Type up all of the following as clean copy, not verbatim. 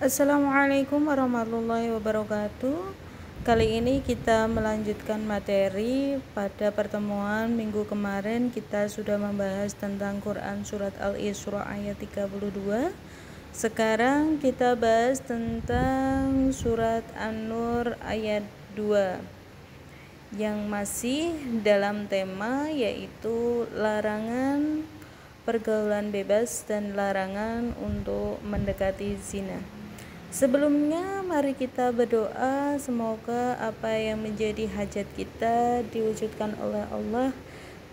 Assalamualaikum warahmatullahi wabarakatuh. Kali ini kita melanjutkan materi. Pada pertemuan minggu kemarin kita sudah membahas tentang Quran surat Al-Isra ayat 32. Sekarang kita bahas tentang surat An-Nur ayat 2 yang masih dalam tema yaitu larangan pergaulan bebas dan larangan untuk mendekati zina. Sebelumnya mari kita berdoa semoga apa yang menjadi hajat kita diwujudkan oleh Allah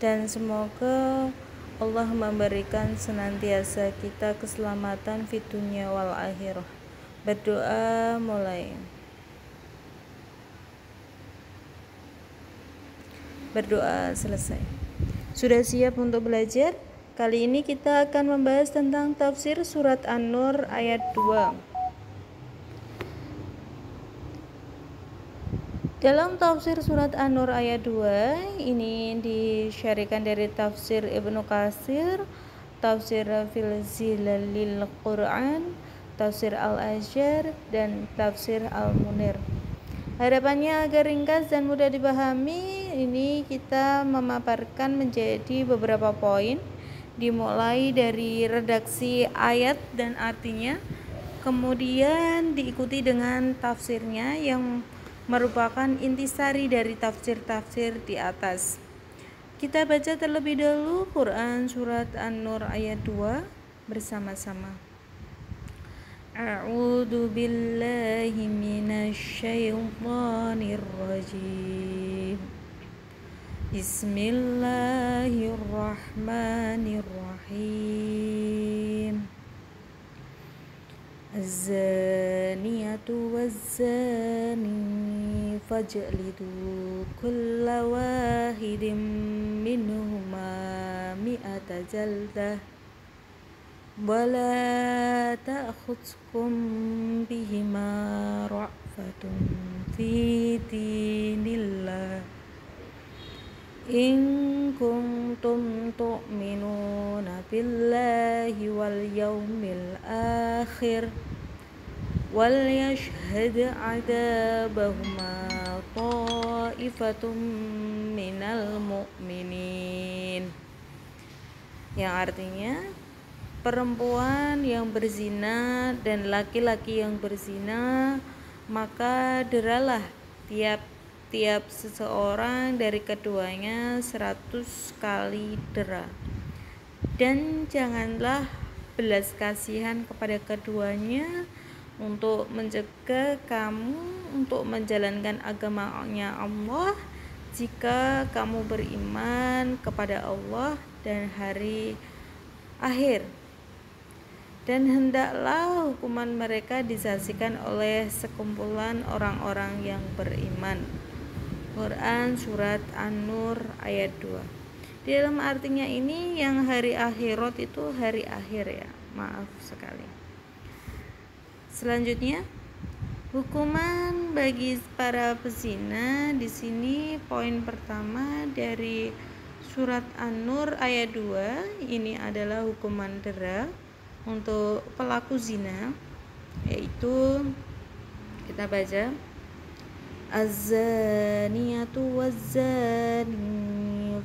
dan semoga Allah memberikan senantiasa kita keselamatan fid dunya wal akhirah. Berdoa mulai. Berdoa selesai. Sudah siap untuk belajar? Kali ini kita akan membahas tentang tafsir surat An-Nur ayat 2. Dalam tafsir surat An-Nur ayat 2 ini disyarikan dari tafsir Ibnu Katsir, tafsir Fil Zilalil Quran, tafsir Al-Azhar, dan tafsir Al-Munir. Harapannya agar ringkas dan mudah dipahami, ini kita memaparkan menjadi beberapa poin, dimulai dari redaksi ayat dan artinya, kemudian diikuti dengan tafsirnya yang merupakan intisari dari tafsir-tafsir di atas. Kita baca terlebih dahulu Quran surat An-Nur ayat 2 bersama-sama. A'udzu billahi minasyaitonir rajim. Bismillahirrahmanirrahim. Az-zaniyatu waz-zani fajlidu kulla wahidin minhuma mi'ata jaldah wa la ta'khudhukum bihima ra'fatun fi dinillah in kuntum tu'minuna billahi wal yawmil akhir wal yashhad 'adabahuma ta'ifatum minal mu'minin, yang artinya perempuan yang berzina dan laki-laki yang berzina, maka deralah tiap seseorang dari keduanya 100 kali dera, dan janganlah belas kasihan kepada keduanya untuk mencegah kamu untuk menjalankan agamanya Allah jika kamu beriman kepada Allah dan hari akhir, dan hendaklah hukuman mereka disaksikan oleh sekumpulan orang-orang yang beriman. Quran surat An-Nur ayat 2. Di dalam artinya ini yang hari akhirat itu hari akhir ya. Maaf sekali. Selanjutnya, hukuman bagi para pezina. Di sini poin pertama dari surat An-Nur ayat 2 ini adalah hukuman dera untuk pelaku zina, yaitu kita baca Az-zaniyatu waz-zani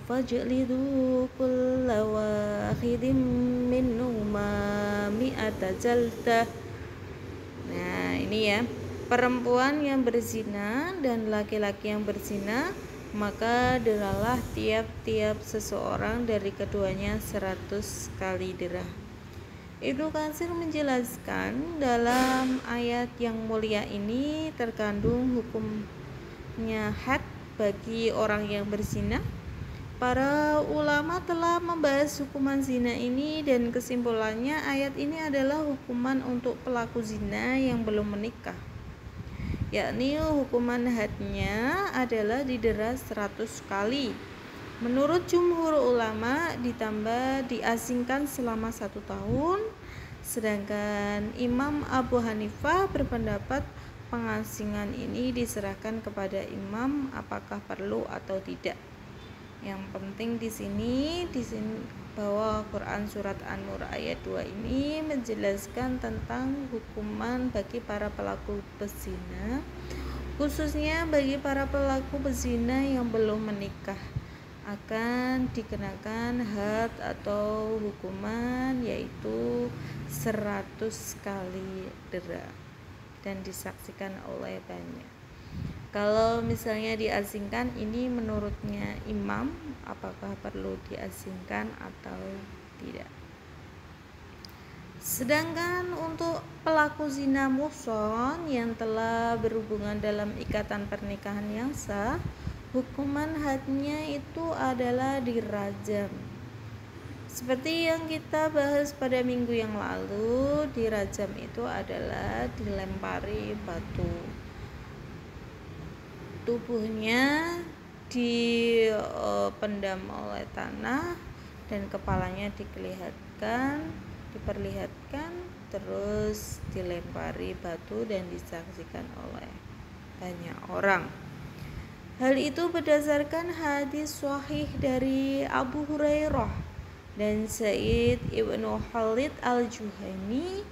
fajlidu kulla wahidin minhuma mi'ata jaldah. Nah, ini ya, perempuan yang berzina dan laki-laki yang berzina, maka deralah tiap-tiap seseorang dari keduanya 100 kali dera. Ibnu Katsir menjelaskan dalam ayat yang mulia ini terkandung hukumnya had bagi orang yang berzina. Para ulama telah membahas hukuman zina ini dan kesimpulannya ayat ini adalah hukuman untuk pelaku zina yang belum menikah, yakni hukuman hadnya adalah didera 100 kali. Menurut jumhur ulama ditambah diasingkan selama 1 tahun, sedangkan Imam Abu Hanifah berpendapat pengasingan ini diserahkan kepada imam apakah perlu atau tidak. Yang penting di sini bahwa Quran surat An-Nur ayat 2 ini menjelaskan tentang hukuman bagi para pelaku pezina, khususnya bagi para pelaku pezina yang belum menikah, akan dikenakan had atau hukuman yaitu 100 kali dera dan disaksikan oleh banyak. Kalau misalnya diasingkan, ini menurutnya imam apakah perlu diasingkan atau tidak. Sedangkan untuk pelaku zina muhsan yang telah berhubungan dalam ikatan pernikahan yang sah, hukuman hadnya itu adalah dirajam. Seperti yang kita bahas pada minggu yang lalu, dirajam itu adalah dilempari batu. Tubuhnya dipendam oleh tanah dan kepalanya diperlihatkan, terus dilempari batu dan disaksikan oleh banyak orang. Hal itu berdasarkan hadis sahih dari Abu Hurairah dan Sa'id ibnu Khalid al-Juhani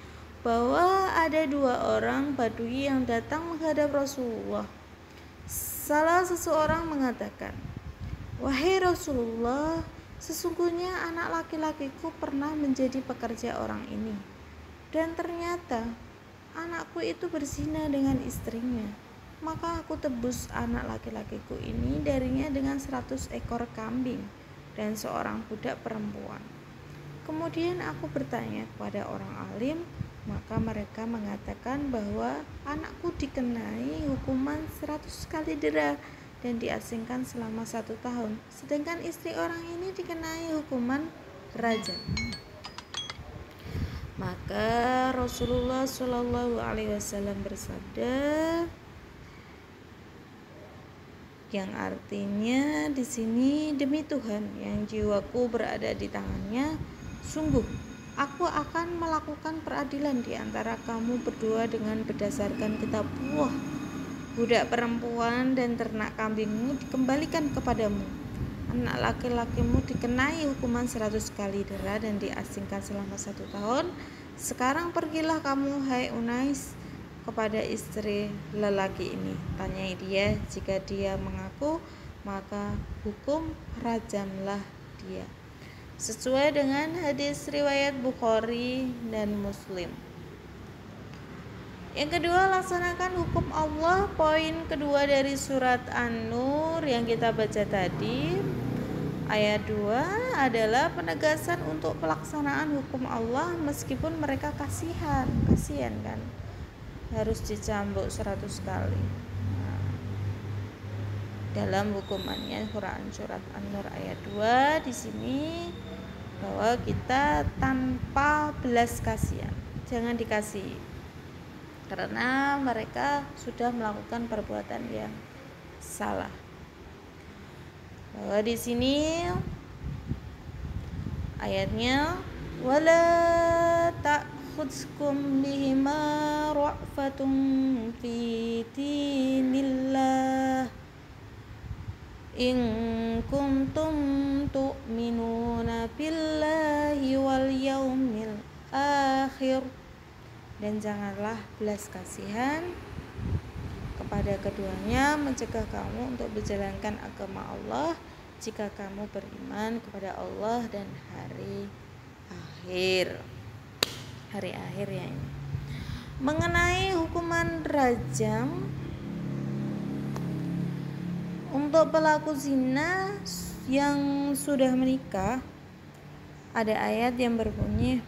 bahwa ada 2 orang Badui yang datang menghadap Rasulullah. Salah seseorang mengatakan, "Wahai Rasulullah, sesungguhnya anak laki-lakiku pernah menjadi pekerja orang ini, dan ternyata anakku itu berzina dengan istrinya. Maka aku tebus anak laki-lakiku ini darinya dengan 100 ekor kambing dan seorang budak perempuan. Kemudian aku bertanya kepada orang alim, maka mereka mengatakan bahwa anakku dikenai hukuman 100 kali dera dan diasingkan selama 1 tahun, sedangkan istri orang ini dikenai hukuman rajam." Maka Rasulullah Shallallahu Alaihi Wasallam bersabda, yang artinya di sini, "Demi Tuhan yang jiwaku berada di tangannya, sungguh aku akan melakukan peradilan di antara kamu berdua dengan berdasarkan kitab Allah. Budak perempuan dan ternak kambingmu dikembalikan kepadamu. Anak laki-lakimu dikenai hukuman 100 kali dera dan diasingkan selama 1 tahun. Sekarang pergilah kamu, hai Unais, kepada istri lelaki ini. Tanyai dia, jika dia mengaku, maka hukum rajamlah dia." Sesuai dengan hadis riwayat Bukhari dan Muslim. Yang kedua, laksanakan hukum Allah. Poin kedua dari surat An-Nur yang kita baca tadi, ayat 2 adalah penegasan untuk pelaksanaan hukum Allah meskipun mereka kasihan kan, harus dicambuk 100 kali. Dalam hukumannya Quran surat An-Nur ayat 2 di sini bahwa kita tanpa belas kasihan, jangan dikasih, karena mereka sudah melakukan perbuatan yang salah. Bahwa di sini ayatnya, "Wala ta'khudhukum bihima ra'fatun fi dinillah in kuntum tu'minuna billahi wal yaumil akhir." Dan janganlah belas kasihan kepada keduanya, mencegah kamu untuk menjalankan agama Allah jika kamu beriman kepada Allah dan hari akhir ya ini. Mengenai hukuman rajam untuk pelaku zina yang sudah menikah, ada ayat yang berbunyi,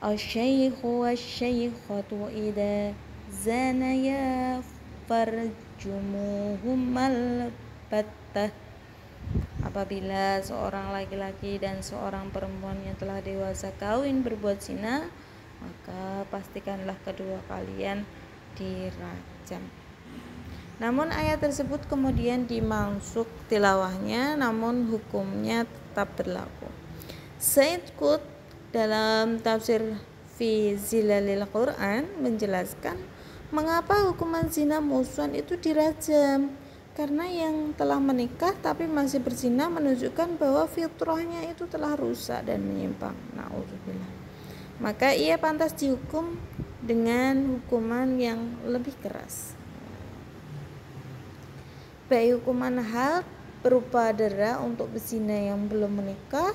"Asy-syaikhu wasy-syaikhatu idza zanaya farjumuhumal battah." Apabila seorang laki-laki dan seorang perempuan yang telah dewasa kawin berbuat zina, maka pastikanlah kedua kalian dirajam. Namun ayat tersebut kemudian dimansukh tilawahnya, namun hukumnya tetap berlaku. Said Qutb dalam tafsir Fi Zilalil Quran menjelaskan mengapa hukuman zina muhsan itu dirajam, karena yang telah menikah tapi masih berzina menunjukkan bahwa fitrahnya itu telah rusak dan menyimpang. Na'udzubillah. Maka ia pantas dihukum dengan hukuman yang lebih keras. Baik hukuman had berupa dera untuk berzina yang belum menikah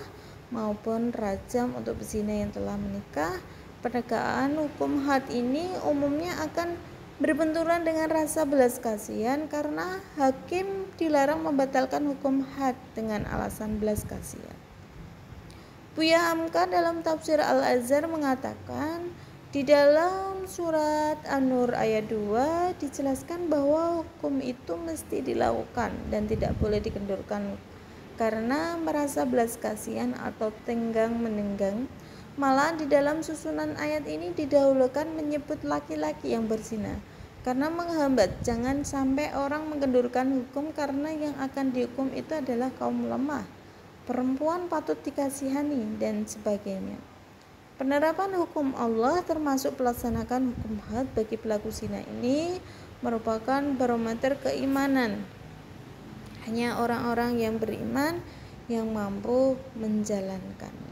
maupun rajam untuk berzina yang telah menikah. Penegakan hukum had ini umumnya akan berbenturan dengan rasa belas kasihan karena hakim dilarang membatalkan hukum had dengan alasan belas kasihan. Buya Hamka dalam tafsir Al-Azhar mengatakan di dalam surat An-Nur ayat 2 dijelaskan bahwa hukum itu mesti dilakukan dan tidak boleh dikendurkan karena merasa belas kasihan atau tenggang menenggang. Malah di dalam susunan ayat ini didahulukan menyebut laki-laki yang berzina karena menghambat jangan sampai orang mengendurkan hukum karena yang akan dihukum itu adalah kaum lemah, perempuan patut dikasihani dan sebagainya. Penerapan hukum Allah termasuk pelaksanakan hukum had bagi pelaku zina ini merupakan barometer keimanan. Hanya orang-orang yang beriman yang mampu menjalankannya.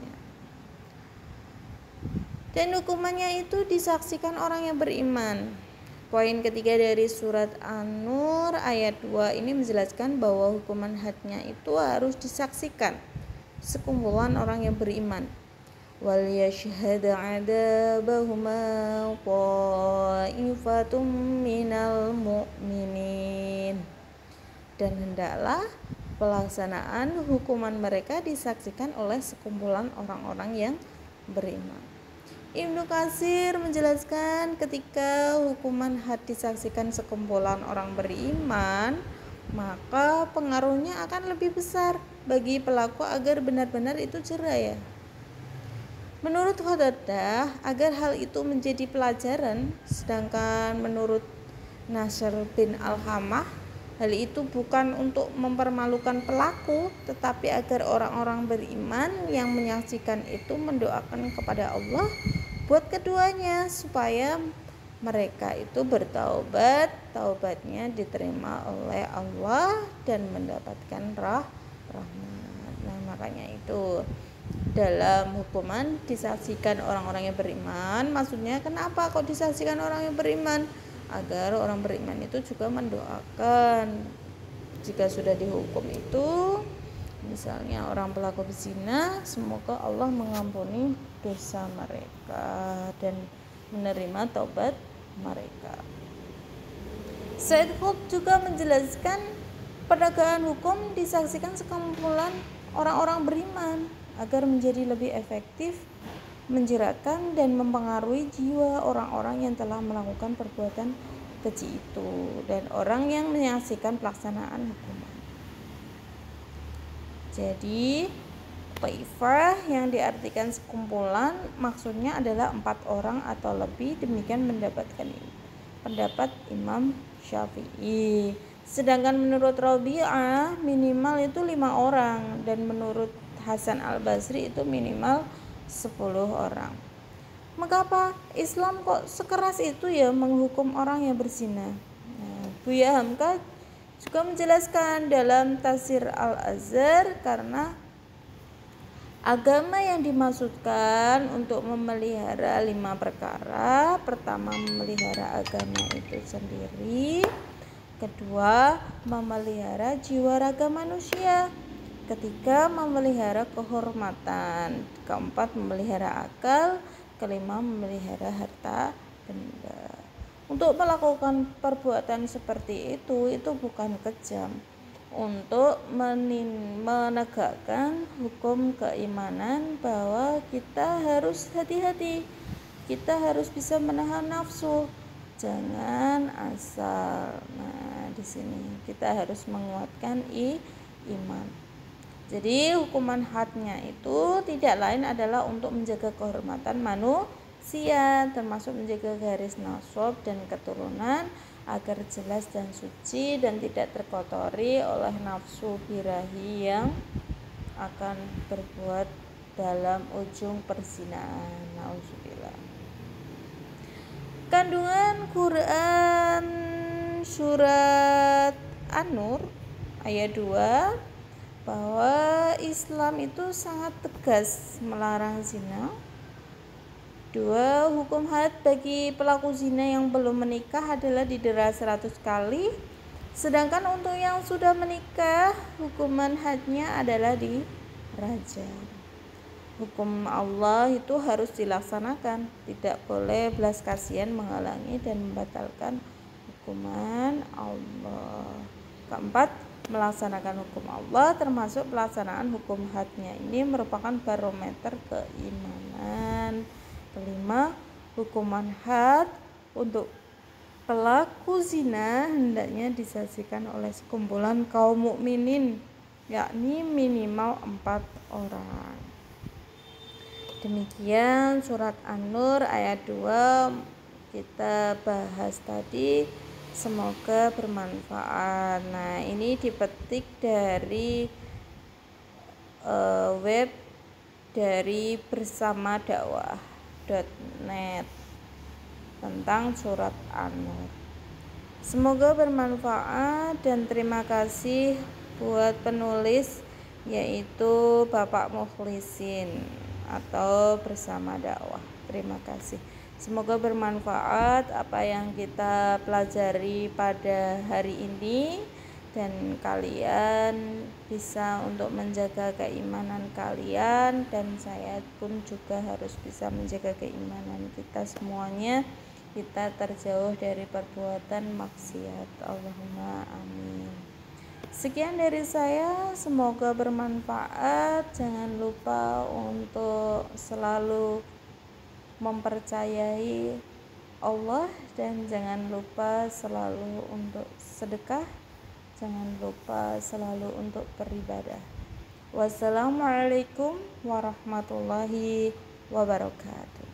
Dan hukumannya itu disaksikan orang yang beriman. Poin ketiga dari surat An-Nur ayat 2 ini menjelaskan bahwa hukuman hadnya itu harus disaksikan sekumpulan orang yang beriman. Wal yashhad 'adabahuma ta'ifatum minal mu'minin. Dan hendaklah pelaksanaan hukuman mereka disaksikan oleh sekumpulan orang-orang yang beriman. Ibnu Katsir menjelaskan ketika hukuman had disaksikan sekumpulan orang beriman, maka pengaruhnya akan lebih besar bagi pelaku agar benar-benar itu cerai. Menurut Qatadah, agar hal itu menjadi pelajaran, sedangkan menurut Nasr bin Al-Hamah, hal itu bukan untuk mempermalukan pelaku, tetapi agar orang-orang beriman yang menyaksikan itu mendoakan kepada Allah buat keduanya supaya mereka itu bertaubat, taubatnya diterima oleh Allah dan mendapatkan rahmat. Nah, makanya itu dalam hukuman disaksikan orang-orang yang beriman. Maksudnya kenapa kok disaksikan orang yang beriman? Agar orang beriman itu juga mendoakan jika sudah dihukum itu, misalnya orang pelaku berzina, semoga Allah mengampuni dosa mereka dan menerima taubat mereka. Said Qutb juga menjelaskan penegakan hukum disaksikan sekumpulan orang-orang beriman agar menjadi lebih efektif menjeratkan dan mempengaruhi jiwa orang-orang yang telah melakukan perbuatan keji itu dan orang yang menyaksikan pelaksanaan hukuman. Jadi taifah yang diartikan sekumpulan maksudnya adalah 4 orang atau lebih, demikian mendapatkan pendapat Imam Syafi'i. Sedangkan menurut Rabi'ah minimal itu 5 orang dan menurut Hasan Al-Basri itu minimal 10 orang. Maka apa? Islam kok sekeras itu ya menghukum orang yang berzina. Nah, Buya Hamka juga menjelaskan dalam tafsir Al-Azhar karena agama yang dimaksudkan untuk memelihara 5 perkara. Pertama, memelihara agama itu sendiri. Kedua, memelihara jiwa raga manusia. Ketiga, memelihara kehormatan. Keempat, memelihara akal. Kelima, memelihara harta benda. Untuk melakukan perbuatan seperti itu bukan kejam. Untuk menegakkan hukum keimanan bahwa kita harus hati-hati. Kita harus bisa menahan nafsu. Jangan asal. Nah, di sini kita harus menguatkan iman. Jadi hukuman hadnya itu tidak lain adalah untuk menjaga kehormatan manusia, termasuk menjaga garis nasab dan keturunan agar jelas dan suci dan tidak terkotori oleh nafsu birahi yang akan berbuat dalam ujung perzinahan. Nauzubillah. Kandungan Quran surat An-Nur ayat 2 bahwa Islam itu sangat tegas melarang zina. 2. Hukum had bagi pelaku zina yang belum menikah adalah didera 100 kali. Sedangkan untuk yang sudah menikah, hukuman hadnya adalah dirajam. Hukum Allah itu harus dilaksanakan, tidak boleh belas kasihan menghalangi dan membatalkan hukuman Allah. Keempat, melaksanakan hukum Allah termasuk pelaksanaan hukum hadnya. Ini merupakan barometer keimanan. Kelima, hukuman had untuk pelaku zina hendaknya disaksikan oleh sekumpulan kaum mukminin, yakni minimal 4 orang. Demikian surat An-Nur ayat 2 kita bahas tadi, semoga bermanfaat. Nah, ini dipetik dari web dari bersama-dakwah.net tentang surat An-Nur. Semoga bermanfaat dan terima kasih buat penulis yaitu Bapak Mukhlisin atau bersama dakwah. Terima kasih. Semoga bermanfaat apa yang kita pelajari pada hari ini dan kalian bisa untuk menjaga keimanan kalian, dan saya pun juga harus bisa menjaga keimanan kita semuanya. Kita terjauh dari perbuatan maksiat. Allahumma amin. Sekian dari saya, semoga bermanfaat. Jangan lupa untuk selalu mempercayai Allah dan jangan lupa selalu untuk sedekah. Jangan lupa selalu untuk beribadah. Wassalamualaikum warahmatullahi wabarakatuh.